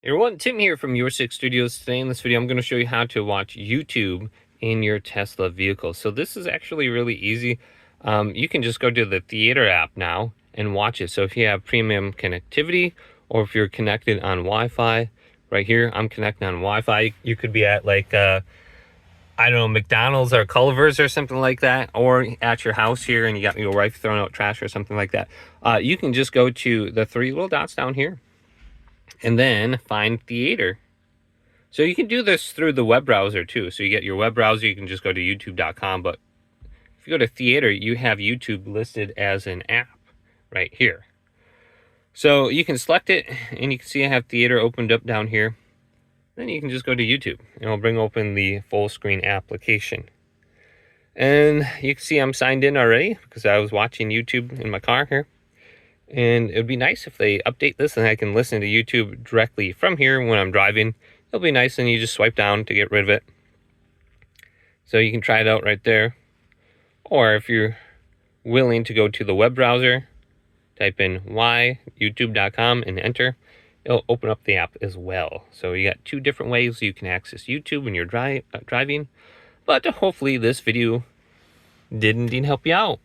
Hey everyone, Tim here from Your Six Studios. Today in this video, I'm going to show you how to watch YouTube in your Tesla vehicle. So this is actually really easy. You can just go to the Theater app now and watch it. So if you have premium connectivity or if you're connected on Wi-Fi, right here, I'm connected on Wi-Fi. You could be at like, I don't know, McDonald's or Culver's or something like that, or at your house here and you got your wife throwing out trash or something like that. You can just go to the three little dots down here and then find Theater. So you can do this through the web browser too. So you get your web browser, you can just go to youtube.com, but if you go to Theater, you have YouTube listed as an app right here. So you can select it and you can see I have Theater opened up down here. Then you can just go to YouTube and it'll bring open the full screen application. And you can see I'm signed in already because I was watching YouTube in my car here. And it would be nice if they update this and I can listen to YouTube directly from here when I'm driving. It'll be nice, and you just swipe down to get rid of it. So you can try it out right there. Or if you're willing to go to the web browser, type in youtube.com and enter. It'll open up the app as well. So you got two different ways you can access YouTube when you're driving. But hopefully this video did indeed help you out.